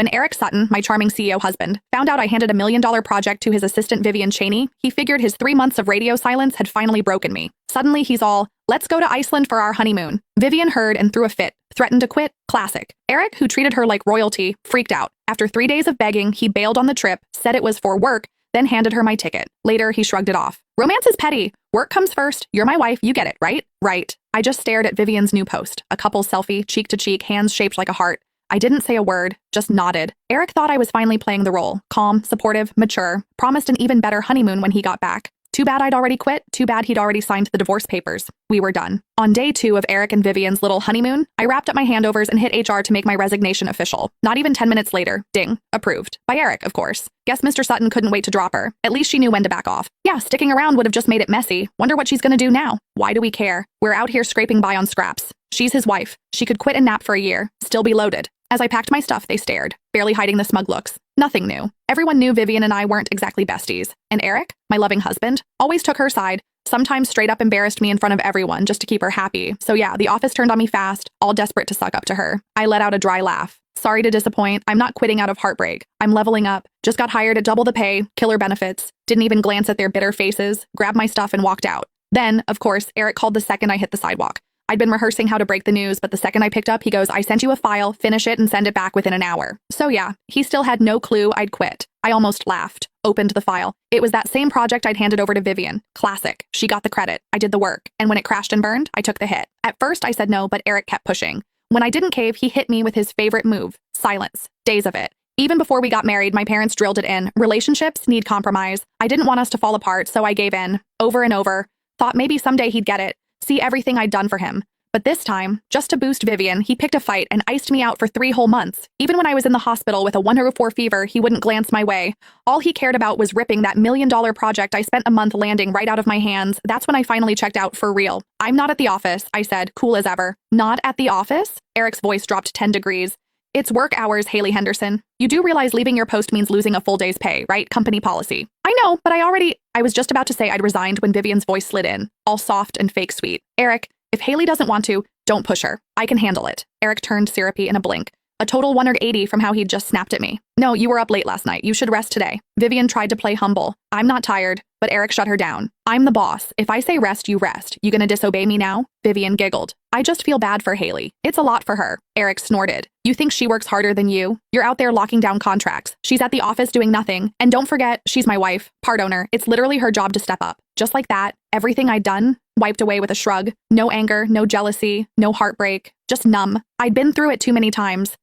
When Eric Sutton, my charming CEO husband, found out I handed a $1 million project to his assistant Vivian Cheney, he figured his 3 months of radio silence had finally broken me. Suddenly he's all, let's go to Iceland for our honeymoon. Vivian heard and threw a fit, threatened to quit. Classic. Eric, who treated her like royalty, freaked out. After 3 days of begging, he bailed on the trip, said it was for work, then handed her my ticket. Later, he shrugged it off. Romance is petty. Work comes first. You're my wife. You get it, right? Right. I just stared at Vivian's new post. A couple selfie, cheek to cheek, hands shaped like a heart. I didn't say a word, just nodded. Eric thought I was finally playing the role. Calm, supportive, mature. Promised an even better honeymoon when he got back. Too bad I'd already quit. Too bad he'd already signed the divorce papers. We were done. On day 2 of Eric and Vivian's little honeymoon, I wrapped up my handovers and hit HR to make my resignation official. Not even 10 minutes later, ding, approved. By Eric, of course. Guess Mr. Sutton couldn't wait to drop her. At least she knew when to back off. Yeah, sticking around would have just made it messy. Wonder what she's gonna do now. Why do we care? We're out here scraping by on scraps. She's his wife. She could quit and nap for a year, still be loaded. As I packed my stuff, they stared, barely hiding the smug looks. Nothing new. Everyone knew Vivian and I weren't exactly besties. And Eric, my loving husband, always took her side, sometimes straight up embarrassed me in front of everyone just to keep her happy. So yeah, the office turned on me fast, all desperate to suck up to her. I let out a dry laugh. Sorry to disappoint, I'm not quitting out of heartbreak. I'm leveling up, just got hired at double the pay, killer benefits, didn't even glance at their bitter faces, grabbed my stuff and walked out. Then, of course, Eric called the second I hit the sidewalk. I'd been rehearsing how to break the news, but the second I picked up, he goes, I sent you a file, finish it and send it back within an hour. So yeah, he still had no clue I'd quit. I almost laughed, opened the file. It was that same project I'd handed over to Vivian. Classic. She got the credit. I did the work. And when it crashed and burned, I took the hit. At first I said no, but Eric kept pushing. When I didn't cave, he hit me with his favorite move, silence. Days of it. Even before we got married, my parents drilled it in. Relationships need compromise. I didn't want us to fall apart, so I gave in. Over and over. Thought maybe someday he'd get it. See everything I'd done for him. But this time, just to boost Vivian, he picked a fight and iced me out for 3 whole months. Even when I was in the hospital with a 104 fever, he wouldn't glance my way. All he cared about was ripping that $1 million project I spent a month landing right out of my hands. That's when I finally checked out for real. I'm not at the office, I said, cool as ever. Not at the office? Eric's voice dropped 10 degrees. It's work hours, Haley Henderson. You do realize leaving your post means losing a full day's pay, right? Company policy. I know, but I was just about to say I'd resigned when Vivian's voice slid in, all soft and fake sweet. Eric, if Haley doesn't want to, don't push her. I can handle it. Eric turned syrupy in a blink. A total 180 from how he'd just snapped at me. No, you were up late last night. You should rest today. Vivian tried to play humble. I'm not tired, but Eric shut her down. I'm the boss. If I say rest, you rest. You gonna disobey me now? Vivian giggled. I just feel bad for Haley. It's a lot for her. Eric snorted. You think she works harder than you? You're out there locking down contracts. She's at the office doing nothing. And don't forget, she's my wife, part owner. It's literally her job to step up. Just like that, everything I'd done, wiped away with a shrug. No anger, no jealousy, no heartbreak, just numb. I'd been through it too many times.